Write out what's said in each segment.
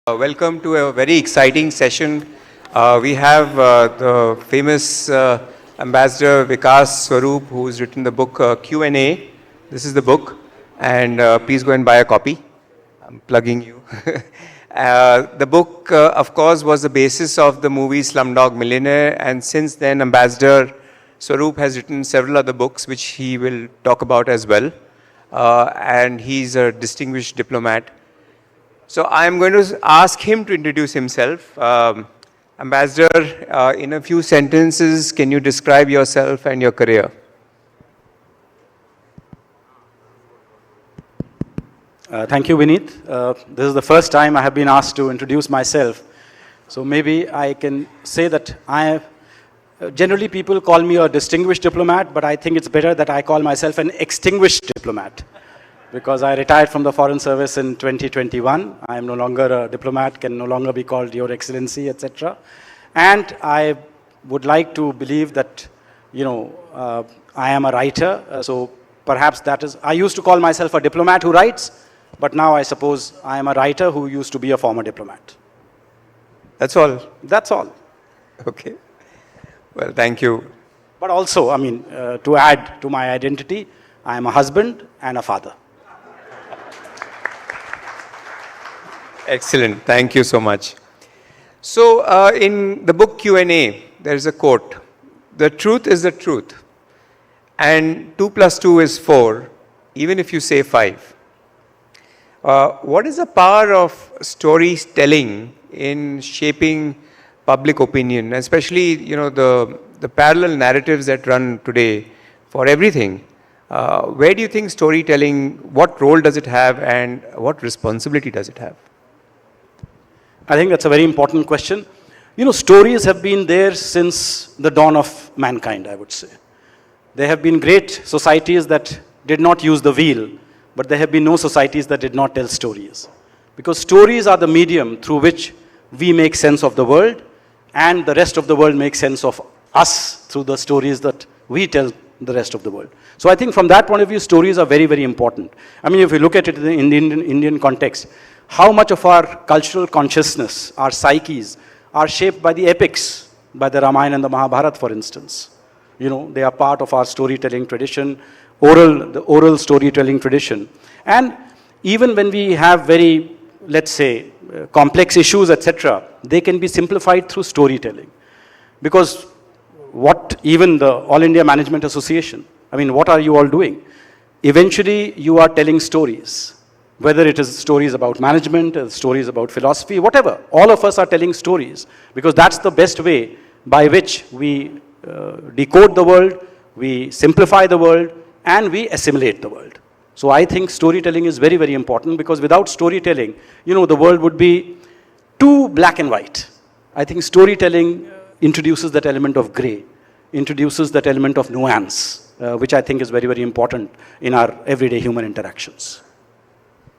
Welcome to a very exciting session. We have the famous Ambassador Vikas Swarup, who's written the book Q&A. This is the book, and please go and buy a copy. I'm plugging you. The book, of course, was the basis of the movie Slumdog Millionaire, and since then, Ambassador Swarup has written several other books, which he will talk about as well. And he's a distinguished diplomat. So I'm going to ask him to introduce himself. Ambassador, in a few sentences, can you describe yourself and your career? Thank you, Vineet. This is the first time I have been asked to introduce myself. So maybe I can say that generally people call me a distinguished diplomat, but I think it's better that I call myself an extinguished diplomat. Because I retired from the Foreign Service in 2021. I am no longer a diplomat, can no longer be called Your Excellency, etc. And I would like to believe that, I am a writer. So perhaps that is, I used to call myself a diplomat who writes, but now I suppose I am a writer who used to be a former diplomat. That's all? That's all. Okay. Well, thank you. But also, to add to my identity, I am a husband and a father. Excellent. Thank you so much. So in the book Q&A, there is a quote. The truth is the truth. And 2 + 2 is 4, even if you say 5. What is the power of storytelling in shaping public opinion, especially the parallel narratives that run today for everything? Where do you think storytelling, what role does it have and what responsibility does it have? I think that's a very important question. Stories have been there since the dawn of mankind, I would say. There have been great societies that did not use the wheel, but there have been no societies that did not tell stories. Because stories are the medium through which we make sense of the world, and the rest of the world makes sense of us through the stories that we tell the rest of the world. So I think from that point of view, stories are very, very important. If you look at it in the Indian context, how much of our cultural consciousness, our psyches, are shaped by the epics, by the Ramayana and the Mahabharata, for instance. They are part of our storytelling tradition, the oral storytelling tradition. And even when we have very, let's say, complex issues, etc., they can be simplified through storytelling. Because even the All India Management Association, what are you all doing? Eventually, you are telling stories. Whether it is stories about management, stories about philosophy, whatever. All of us are telling stories because that's the best way by which we decode the world, we simplify the world, and we assimilate the world. So I think storytelling is very, very important because without storytelling, the world would be too black and white. I think storytelling introduces that element of gray, introduces that element of nuance, which I think is very, very important in our everyday human interactions.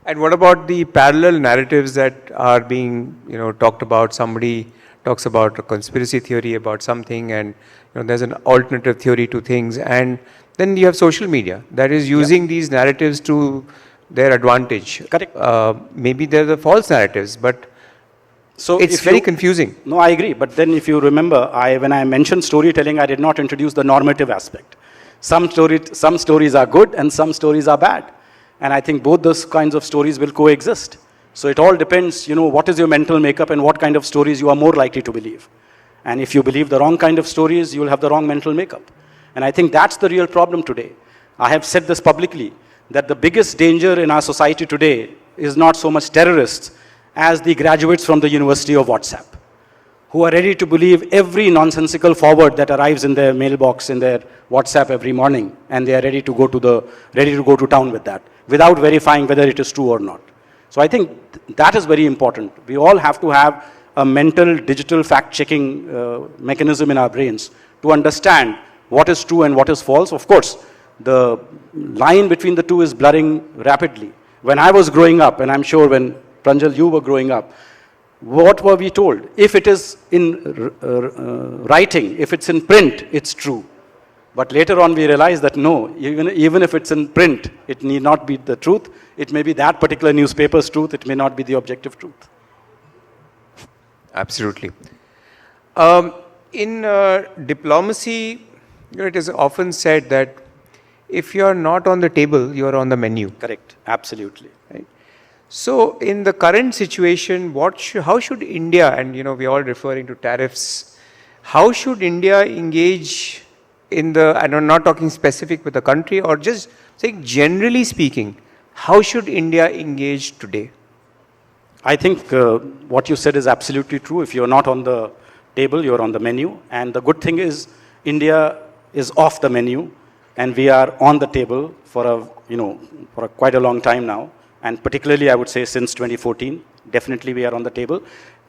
And what about the parallel narratives that are being, talked about? Somebody talks about a conspiracy theory about something, and there's an alternative theory to things, and then you have social media that is using these narratives to their advantage. Correct. Maybe they're the false narratives, but so it's very confusing. No, I agree. But then, if you remember, when I mentioned storytelling, I did not introduce the normative aspect. Some stories are good, and some stories are bad. And I think both those kinds of stories will coexist. So it all depends, what is your mental makeup and what kind of stories you are more likely to believe. And if you believe the wrong kind of stories, you will have the wrong mental makeup. And I think that's the real problem today. I have said this publicly, that the biggest danger in our society today is not so much terrorists as the graduates from the University of WhatsApp, who are ready to believe every nonsensical forward that arrives in their mailbox, in their WhatsApp every morning, and they are ready to go to town with that, without verifying whether it is true or not. So I think that is very important. We all have to have a mental, digital fact-checking mechanism in our brains to understand what is true and what is false. Of course, the line between the two is blurring rapidly. When I was growing up, and I'm sure when Pranjal, you were growing up, what were we told? If it is in writing, if it's in print, it's true. But later on we realized that no, even if it's in print, it need not be the truth. It may be that particular newspaper's truth, it may not be the objective truth. Absolutely. In diplomacy, it is often said that if you are not on the table, you are on the menu. Correct. Absolutely. Right? So, in the current situation, how should India, and we are all referring to tariffs, how should India engage in the, and I'm not talking specific with the country, or just saying generally speaking, how should India engage today? I think what you said is absolutely true. If you're not on the table, you're on the menu. And the good thing is, India is off the menu, and we are on the table for quite a long time now. And particularly, I would say, since 2014, definitely we are on the table.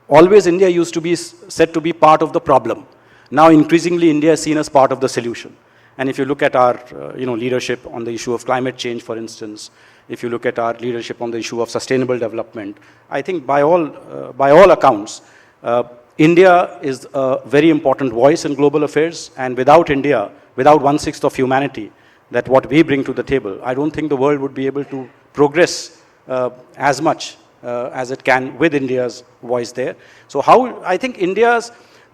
Always, India used to be said to be part of the problem. Now, increasingly, India is seen as part of the solution. And if you look at our leadership on the issue of climate change, for instance, if you look at our leadership on the issue of sustainable development, I think by all accounts, India is a very important voice in global affairs. And without India, without 1/6 of humanity, that what we bring to the table, I don't think the world would be able to progress as much as it can with India's voice there. So I think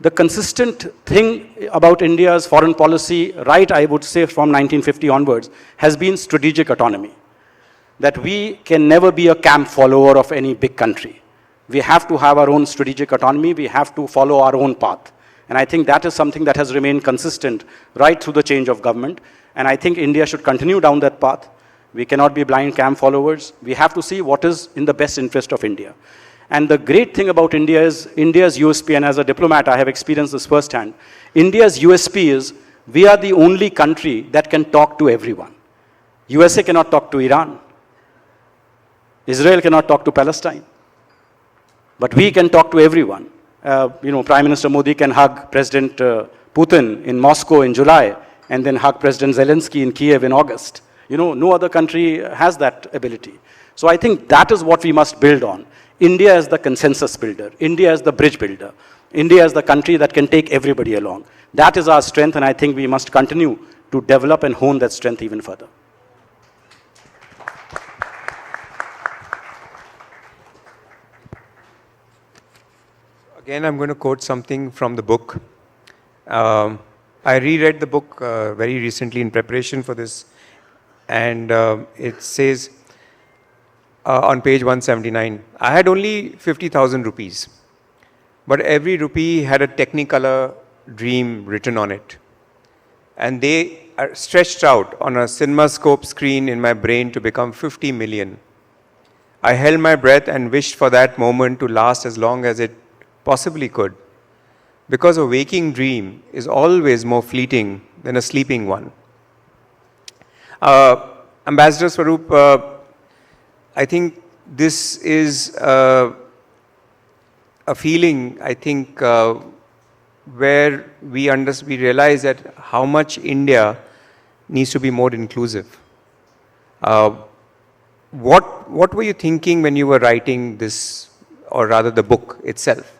the consistent thing about India's foreign policy, right, I would say from 1950 onwards, has been strategic autonomy. That we can never be a camp follower of any big country. We have to have our own strategic autonomy. We have to follow our own path. And I think that is something that has remained consistent right through the change of government. And I think India should continue down that path. We cannot be blind camp followers. We have to see what is in the best interest of India. And the great thing about India is India's USP, and as a diplomat, I have experienced this firsthand. India's USP is we are the only country that can talk to everyone. USA cannot talk to Iran. Israel cannot talk to Palestine. But we can talk to everyone. Prime Minister Modi can hug President Putin in Moscow in July, and then hug President Zelensky in Kiev in August. No other country has that ability. So I think that is what we must build on. India is the consensus builder. India is the bridge builder. India is the country that can take everybody along. That is our strength, and I think we must continue to develop and hone that strength even further. Again, I'm going to quote something from the book. I reread the book very recently in preparation for this, and it says on page 179, I had only 50,000 rupees, but every rupee had a Technicolor dream written on it. And they are stretched out on a CinemaScope screen in my brain to become 50 million. I held my breath and wished for that moment to last as long as it possibly could, because a waking dream is always more fleeting than a sleeping one. Ambassador Swarup, I think this is a feeling, I think, where we realize that how much India needs to be more inclusive. What were you thinking when you were writing this, or rather the book itself?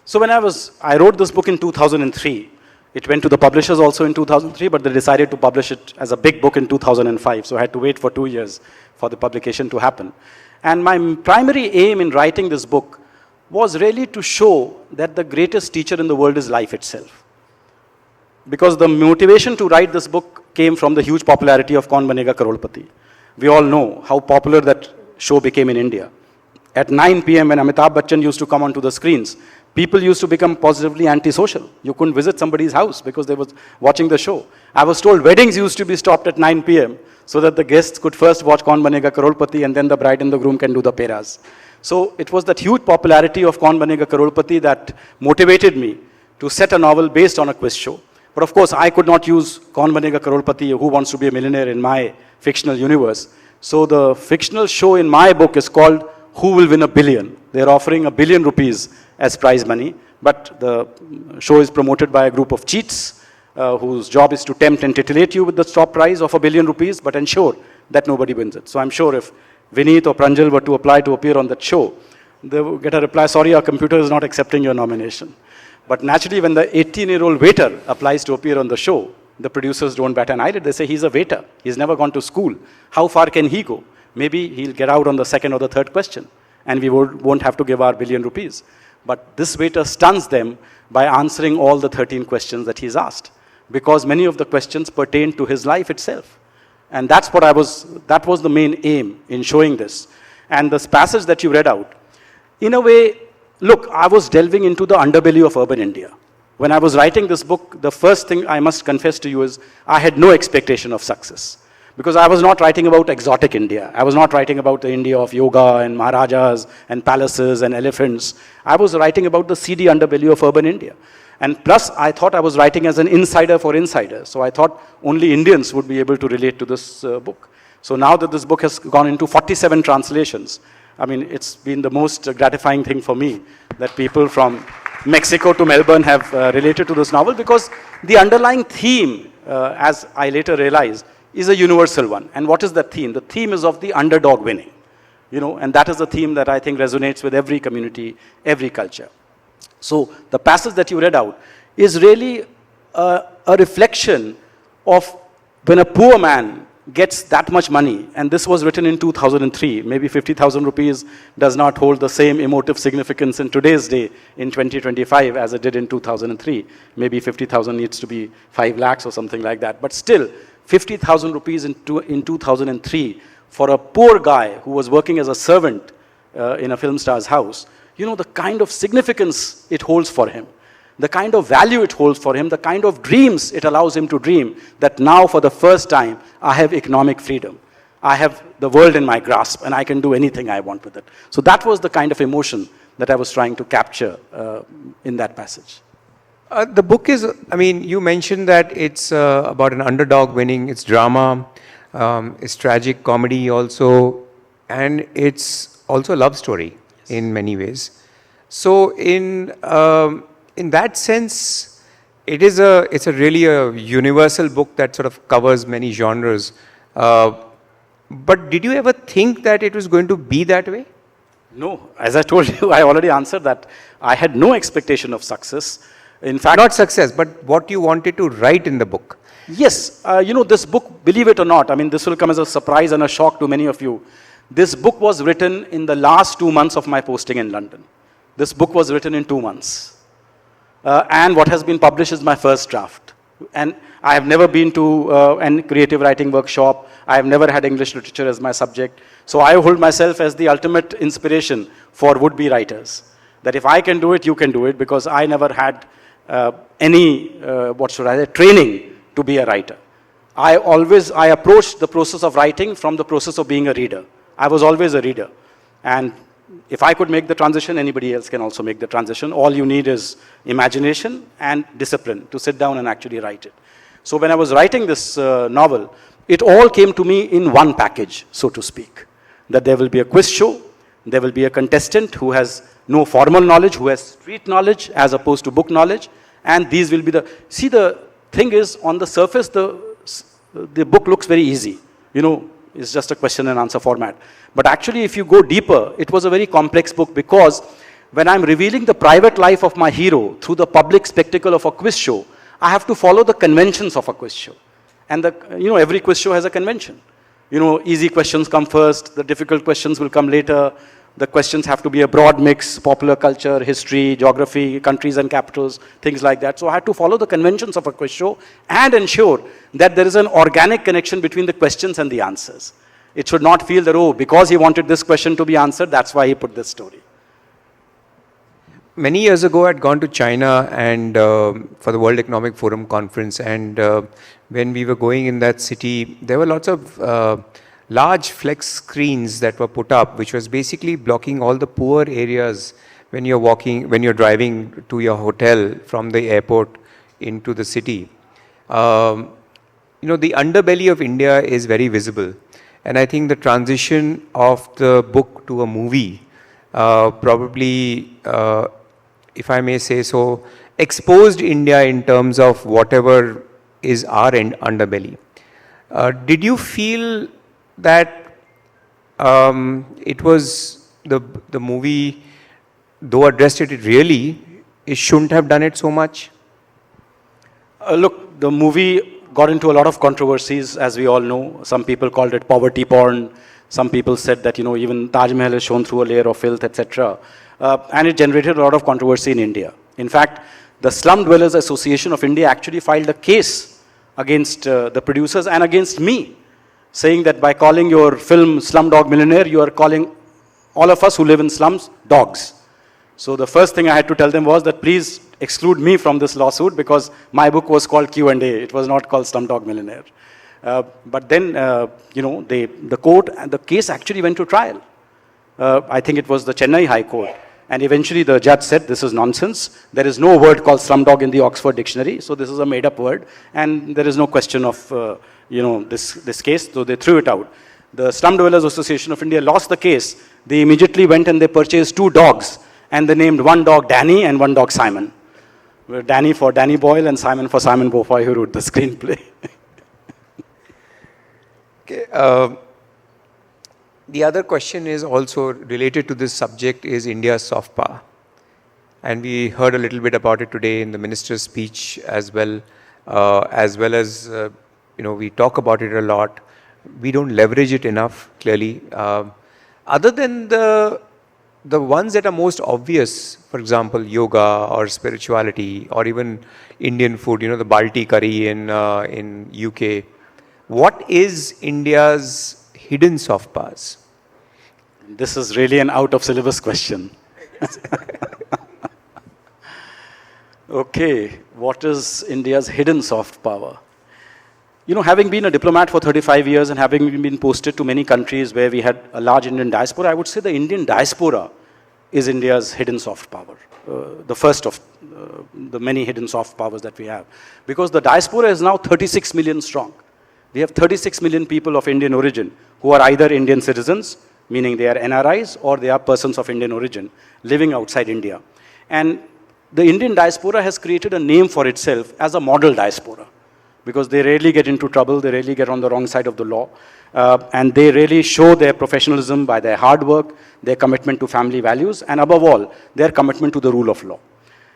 So when I wrote this book in 2003. It went to the publishers also in 2003, but they decided to publish it as a big book in 2005. So I had to wait for 2 years for the publication to happen. And my primary aim in writing this book was really to show that the greatest teacher in the world is life itself. Because the motivation to write this book came from the huge popularity of Kaun Banega Crorepati. We all know how popular that show became in India. At 9 p.m. when Amitabh Bachchan used to come onto the screens, people used to become positively antisocial. You couldn't visit somebody's house because they were watching the show. I was told weddings used to be stopped at 9 p.m. so that the guests could first watch Kaun Banega Crorepati and then the bride and the groom can do the peras. So it was that huge popularity of Kaun Banega Crorepati that motivated me to set a novel based on a quiz show. But of course, I could not use Kaun Banega Crorepati, Who Wants to Be a Millionaire, in my fictional universe. So the fictional show in my book is called Who Will Win a Billion? They're offering ₹1 billion as prize money, but the show is promoted by a group of cheats whose job is to tempt and titillate you with the top prize of ₹1 billion, but ensure that nobody wins it. So I'm sure if Vineet or Pranjal were to apply to appear on that show, they would get a reply, sorry, our computer is not accepting your nomination. But naturally, when the 18-year-old waiter applies to appear on the show, the producers don't bat an eyelid. They say, he's a waiter. He's never gone to school. How far can he go? Maybe he'll get out on the second or the third question, and we won't have to give our ₹1 billion. But this waiter stuns them by answering all the 13 questions that he's asked, because many of the questions pertain to his life itself. And that was the main aim in showing this. And this passage that you read out, in a way, look, I was delving into the underbelly of urban India. When I was writing this book, the first thing I must confess to you is I had no expectation of success. Because I was not writing about exotic India. I was not writing about the India of yoga and Maharajas and palaces and elephants. I was writing about the seedy underbelly of urban India. And plus, I thought I was writing as an insider for insiders. So I thought only Indians would be able to relate to this book. So now that this book has gone into 47 translations, I mean, it's been the most gratifying thing for me that people from Mexico to Melbourne have related to this novel, because the underlying theme, as I later realized, is a universal one. And what is that theme? The theme is of the underdog winning. And that is a theme that I think resonates with every community, every culture. So the passage that you read out is really a reflection of when a poor man gets that much money, and this was written in 2003, maybe 50,000 rupees does not hold the same emotive significance in today's day, in 2025, as it did in 2003. Maybe 50,000 needs to be 5 lakhs or something like that. But still, 50,000 rupees in 2003 for a poor guy who was working as a servant in a film star's house, the kind of significance it holds for him, the kind of value it holds for him, the kind of dreams it allows him to dream, that now for the first time, I have economic freedom. I have the world in my grasp, and I can do anything I want with it. So that was the kind of emotion that I was trying to capture in that passage. The book is, you mentioned that it's about an underdog winning, it's drama, it's tragic comedy also, and it's also a love story in many ways. So in that sense, it's really a universal book that sort of covers many genres. But did you ever think that it was going to be that way? No, as I told you, I already answered that. I had no expectation of success. In fact, not success, but what you wanted to write in the book. Yes, this book, believe it or not, this will come as a surprise and a shock to many of you. This book was written in the last 2 months of my posting in London. This book was written in 2 months. And what has been published is my first draft. And I have never been to a creative writing workshop. I have never had English literature as my subject. So I hold myself as the ultimate inspiration for would-be writers. That if I can do it, you can do it, because I never had training to be a writer. I approached the process of writing from the process of being a reader. I was always a reader. And if I could make the transition, anybody else can also make the transition. All you need is imagination and discipline to sit down and actually write it. So when I was writing this novel, it all came to me in one package, so to speak. That there will be a quiz show, there will be a contestant who has no formal knowledge, who has street knowledge as opposed to book knowledge, and these will be the thing is, on the surface, the book looks very easy. It's just a question and answer format. But actually, if you go deeper, it was a very complex book, because when I'm revealing the private life of my hero through the public spectacle of a quiz show, I have to follow the conventions of a quiz show. And every quiz show has a convention. Easy questions come first, the difficult questions will come later. The questions have to be a broad mix, popular culture, history, geography, countries and capitals, things like that. So I had to follow the conventions of a quiz show and ensure that there is an organic connection between the questions and the answers. It should not feel that, because he wanted this question to be answered, that's why he put this story. Many years ago, I'd gone to China and for the World Economic Forum conference, and when we were going in that city, there were lots of large flex screens that were put up, which was basically blocking all the poor areas when you're driving to your hotel from the airport into the city. The underbelly of India is very visible. And I think the transition of the book to a movie probably, if I may say so, exposed India in terms of whatever is our underbelly. Did you feel that it was the movie, though addressed it really, it shouldn't have done it so much? Look, the movie got into a lot of controversies, as we all know. Some people called it poverty porn. Some people said that, even Taj Mahal is shown through a layer of filth, etc. And it generated a lot of controversy in India. In fact, the Slum Dwellers Association of India actually filed a case against the producers and against me, saying that by calling your film Slumdog Millionaire, you are calling all of us who live in slums dogs. So the first thing I had to tell them was that please exclude me from this lawsuit because my book was called Q&A. It was not called Slumdog Millionaire. But then, the case actually went to trial. I think it was the Chennai High Court. And eventually the judge said, this is nonsense. There is no word called slumdog in the Oxford Dictionary. So this is a made-up word. And there is no question of, this case. So they threw it out. The Slum Dwellers Association of India lost the case. They immediately went and they purchased 2 dogs. And they named one dog Danny and one dog Simon. Danny for Danny Boyle and Simon for Simon Beaufoy, who wrote the screenplay. Okay. The other question is also related to this subject is India's soft power. And we heard a little bit about it today in the minister's speech as well as, we talk about it a lot. We don't leverage it enough, clearly. Other than the ones that are most obvious, for example, yoga or spirituality or even Indian food, the Balti curry in UK. What is India's hidden soft powers? This is really an out-of-syllabus question. Okay, what is India's hidden soft power? Having been a diplomat for 35 years and having been posted to many countries where we had a large Indian diaspora, I would say the Indian diaspora is India's hidden soft power. The first of the many hidden soft powers that we have. Because the diaspora is now 36 million strong. We have 36 million people of Indian origin who are either Indian citizens, meaning they are NRIs, or they are persons of Indian origin living outside India. And the Indian diaspora has created a name for itself as a model diaspora because they rarely get into trouble, they rarely get on the wrong side of the law, and they really show their professionalism by their hard work, their commitment to family values, and above all, their commitment to the rule of law.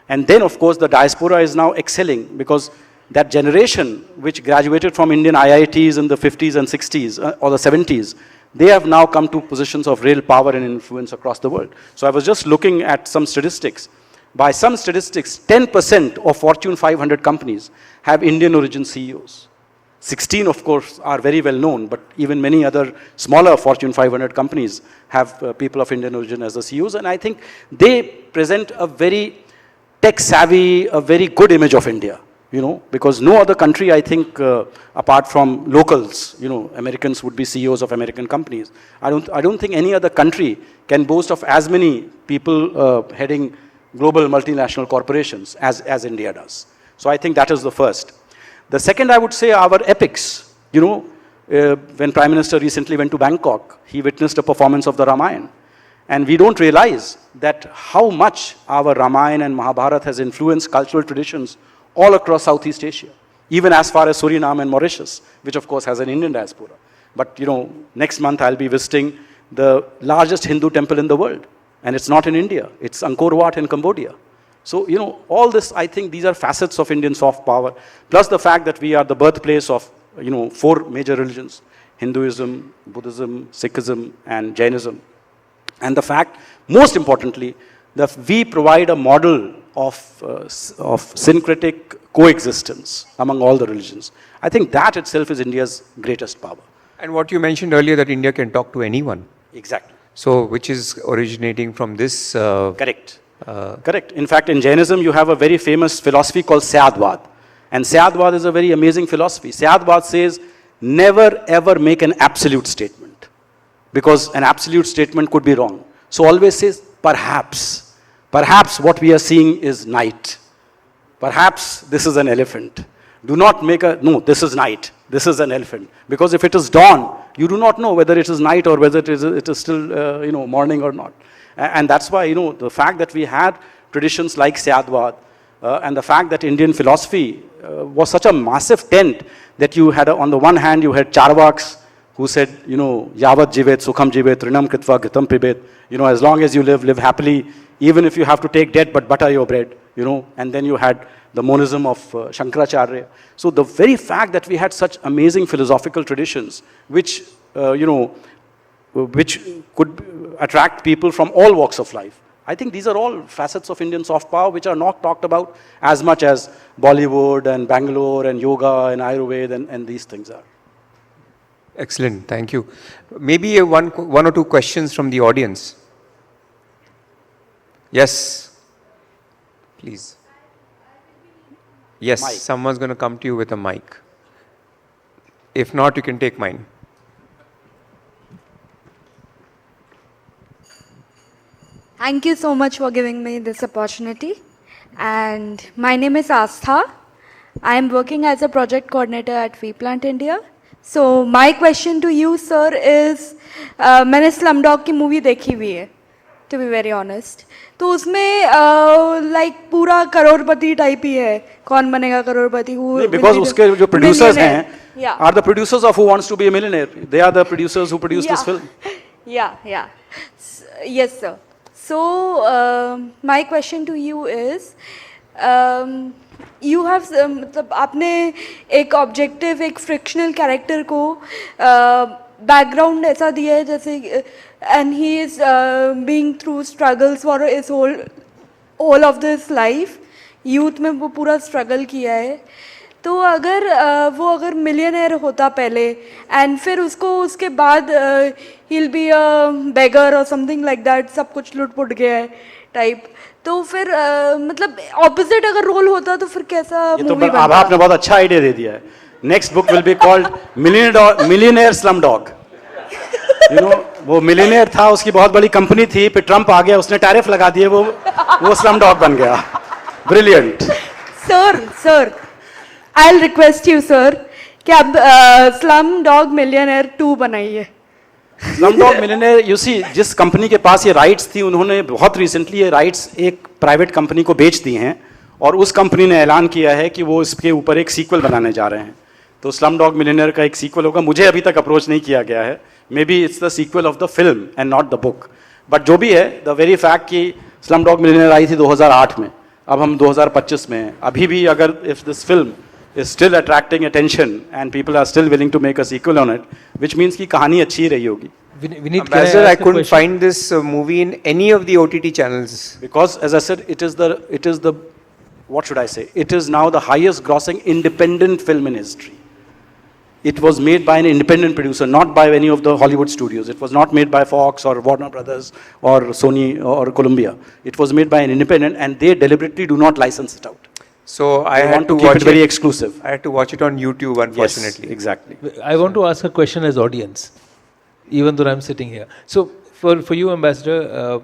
And then, of course, the diaspora is now excelling because that generation which graduated from Indian IITs in the 50s and 60s or the 70s, they have now come to positions of real power and influence across the world. So I was just looking at some statistics. By some statistics, 10% of Fortune 500 companies have Indian origin CEOs. 16, of course, are very well known, but even many other smaller Fortune 500 companies have people of Indian origin as the CEOs. And I think they present a very tech-savvy, a very good image of India. Because no other country, I think, apart from locals, Americans would be CEOs of American companies. I don't think any other country can boast of as many people heading global multinational corporations as India does. So I think that is the first. The second, I would say, our epics. When Prime Minister recently went to Bangkok, he witnessed a performance of the Ramayana. And we don't realize that how much our Ramayana and Mahabharata has influenced cultural traditions all across Southeast Asia, even as far as Suriname and Mauritius, which of course has an Indian diaspora. But next month I'll be visiting the largest Hindu temple in the world. And it's not in India, it's Angkor Wat in Cambodia. So, all this, I think these are facets of Indian soft power, plus the fact that we are the birthplace of, 4 major religions, Hinduism, Buddhism, Sikhism, and Jainism. And the fact, most importantly, that we provide a model of syncretic coexistence among all the religions. I think that itself is India's greatest power. And what you mentioned earlier, that India can talk to anyone. Exactly. So, which is originating from this? Correct. Correct. In fact, in Jainism, you have a very famous philosophy called Syadvad. And Syadvad is a very amazing philosophy. Syadvad says, never ever make an absolute statement. Because an absolute statement could be wrong. So always says, perhaps. Perhaps what we are seeing is night. Perhaps this is an elephant. Do not make no, this is night. This is an elephant. Because if it is dawn, you do not know whether it is night or whether it is still, morning or not. And that's why, the fact that we had traditions like Syadvad and the fact that Indian philosophy was such a massive tent that you had, on the one hand, you had Charvaks who said, Yavat jivet, sukham jivet, rinam kritva, ghitam pibet. As long as you live happily, even if you have to take debt, but butter your bread, And then you had the monism of Shankaracharya. So the very fact that we had such amazing philosophical traditions, which, which could attract people from all walks of life. I think these are all facets of Indian soft power which are not talked about as much as Bollywood and Bangalore and yoga and Ayurveda and these things are. Excellent, thank you. Maybe one or two questions from the audience. Yes, please. Yes, Mic. someone's going to come to you with a mic. If not, you can take mine. Thank you so much for giving me this opportunity. And my name is Astha. I am working as a project coordinator at WePlant India. So my question to you, sir, is मैंने Slumdog की movie देखी हुई है, to be very honest. तो उसमें like पूरा करोड़पति type ही है. कौन बनेगा करोड़पति? Because उसके जो producers हैं yeah. are the producers of Who Wants to Be a Millionaire. They are the producers who produced this film. Yeah. Yes, sir. So, my question to you is, you have, मतलब आपने एक objective, एक frictional character को background ऐसा दिया है जैसे, and he is being through struggles for his whole of this life, youth में वो पूरा struggle किया है. तो अगर मिलियनेयर होता पहले एंड फिर उसके बाद he'll be a beggar or something like that, सब कुछ लुट-पुट गया है टाइप, तो फिर मतलब ऑपोजिट अगर रोल होता तो फिर कैसा मूवी बनता? आभा आपने बहुत अच्छा आइडिया दे दिया है. Next book will be called millionaire Slumdog. You know, वो मिलियनेयर था, उसकी बहुत बड़ी कंपनी थी, फिर ट्रम्प आ गया, उसने टैरिफ लगा दिए, वो स्लमडॉग बन गया. Brilliant. Sir I'll request you, sir, कि आप Slumdog Millionaire 2 बनाइए. Slumdog Millionaire, you see, जिस कंपनी के पास ये राइट्स थी, उन्होंने बहुत रिसेंटली ये राइट्स एक प्राइवेट कंपनी को बेच दी हैं, और उस कंपनी ने ऐलान किया है कि वो इसके ऊपर एक सीक्वल बनाने जा रहे हैं. तो Slumdog Millionaire का एक सीक्वल होगा. मुझे अभी तक अप्रोच नहीं किया गया है. Maybe it's the sequel of the film and not the book. But जो भी है, द वेरी फैक्ट कि Slumdog Millionaire आई थी 2008 में, अब हम 2025 में हैं. अभी भी अगर if this film is still attracting attention and people are still willing to make a sequel on it, which means कि कहानी अच्छी रही होगी. Vineet, I couldn't find this movie in any of the OTT channels. Because as I said, it is the what should I say? It is now the highest grossing independent film in history. It was made by an independent producer, not by any of the Hollywood studios. It was not made by Fox or Warner Brothers or Sony or Columbia. It was made by an independent, and they deliberately do not license it out. So I had to keep watch it very exclusive. I had to watch it on YouTube, unfortunately. Yes, exactly. I want to ask a question as audience, even though I'm sitting here. So for you, Ambassador,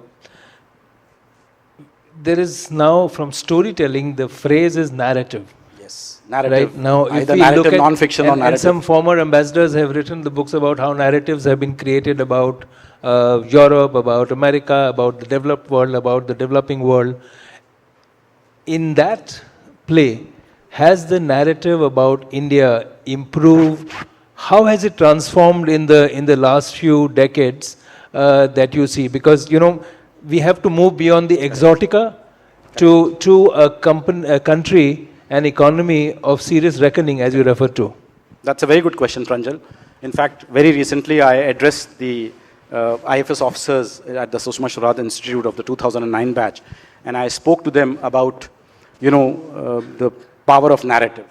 there is now from storytelling, the phrase is narrative. Yes, narrative. Right now, if either we narrative, look at non-fiction or narrative. And some former ambassadors have written the books about how narratives have been created about Europe, about America, about the developed world, about the developing world. In that play, has the narrative about India improved? How has it transformed in the last few decades that you see? Because we have to move beyond the exotica to a country, an economy of serious reckoning, as you refer to. That's a very good question, Pranjal. In fact, very recently I addressed the IFS officers at the Sushma Swaraj Institute of the 2009 batch, and I spoke to them about the power of narrative.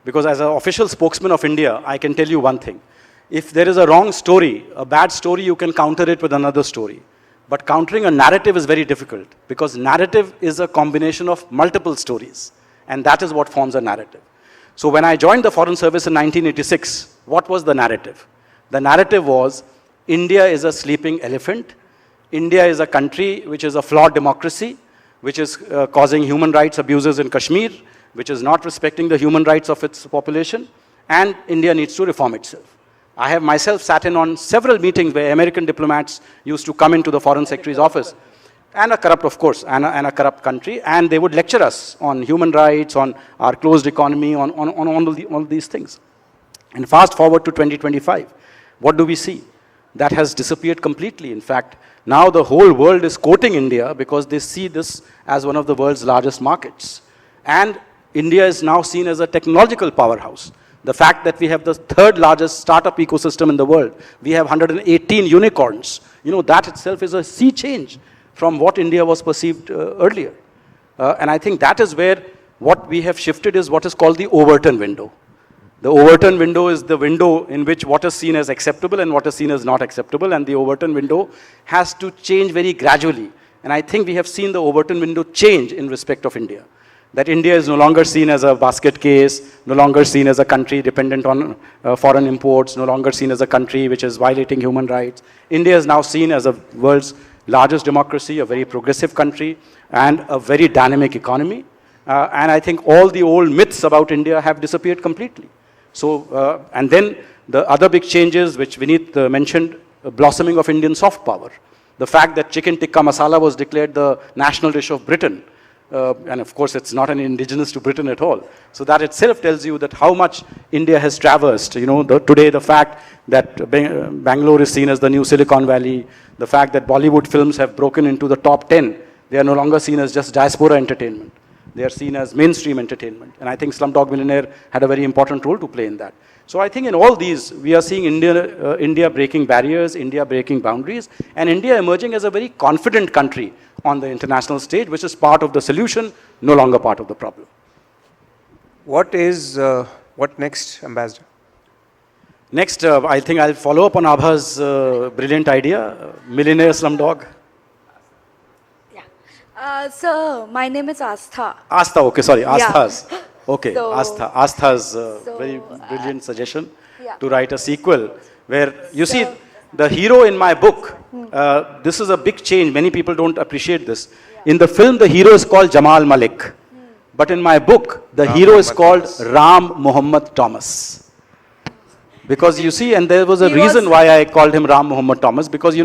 Because as an official spokesman of India, I can tell you one thing. If there is a wrong story, a bad story, you can counter it with another story. But countering a narrative is very difficult, because narrative is a combination of multiple stories, and that is what forms a narrative. So when I joined the Foreign Service in 1986, what was the narrative? The narrative was, India is a sleeping elephant. India is a country which is a flawed democracy, which is causing human rights abuses in Kashmir, which is not respecting the human rights of its population, and India needs to reform itself. I have myself sat in on several meetings where American diplomats used to come into the Foreign Secretary's office, and a corrupt, of course, and a corrupt country, and they would lecture us on human rights, on our closed economy, on all these things. And fast forward to 2025, what do we see? That has disappeared completely. In fact, now the whole world is quoting India because they see this as one of the world's largest markets. And India is now seen as a technological powerhouse. The fact that we have the third largest startup ecosystem in the world, we have 118 unicorns, that itself is a sea change from what India was perceived earlier. And I think that is where what we have shifted is what is called the Overton window. The Overton window is the window in which what is seen as acceptable and what is seen as not acceptable, and the Overton window has to change very gradually. And I think we have seen the Overton window change in respect of India. That India is no longer seen as a basket case, no longer seen as a country dependent on foreign imports, no longer seen as a country which is violating human rights. India is now seen as the world's largest democracy, a very progressive country, and a very dynamic economy. And I think all the old myths about India have disappeared completely. So, and then the other big changes which Vineet mentioned, blossoming of Indian soft power. The fact that chicken tikka masala was declared the national dish of Britain. And of course, it's not an indigenous to Britain at all. So that itself tells you that how much India has traversed. Today the fact that Bangalore is seen as the new Silicon Valley, the fact that Bollywood films have broken into the top 10, they are no longer seen as just diaspora entertainment. They are seen as mainstream entertainment. And I think Slumdog Millionaire had a very important role to play in that. So I think in all these, we are seeing India breaking barriers, India breaking boundaries, and India emerging as a very confident country on the international stage, which is part of the solution, no longer part of the problem. What next, Ambassador? Next, I think I'll follow up on Abha's brilliant idea, millionaire slumdog. Sir, my name is Astha. Astha, okay, sorry, Astha's. Yeah. Okay, So- Astha's very brilliant suggestion to write a sequel where, you see, the hero in my book, this is a big change, many people don't appreciate this. In the film, the hero is called Jamal Malik. But in my book, the hero is called Ram Muhammad Thomas. Because you see, and there was a reason why I called him Ram Muhammad Thomas, because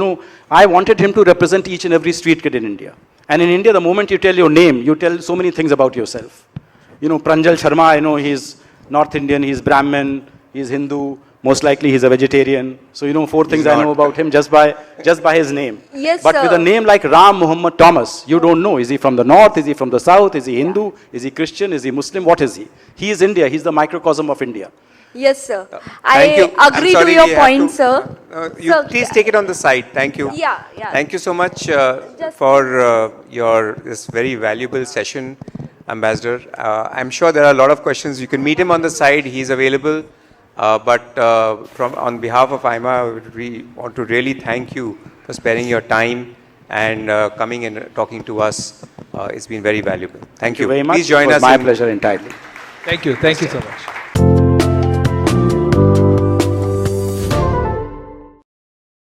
I wanted him to represent each and every street kid in India. And in India, the moment you tell your name, you tell so many things about yourself. Pranjal Sharma, I know he's North Indian, he's Brahmin, he's Hindu, most likely he's a vegetarian. So 4 things I know about him just by his name. Yes, but sir. with a name like Ram Muhammad Thomas, you don't know. Is he from the north? Is he from the south? Is he Hindu? Is he Christian? Is he Muslim? What is he? He is India. He's the microcosm of India. Yes, sir. Thank you. I I'm agree sorry, to your we have point, to- sir. You Sir, please take it on the side. Thank you. Yeah. Thank you so much for this very valuable session, Ambassador. I'm sure there are a lot of questions. You can meet him on the side. He's available. But on behalf of AIMA, we want to really thank you for sparing your time and coming and talking to us. It's been very valuable. Thank you. Very much. Please join it was us. my pleasure entirely. Thank you so much.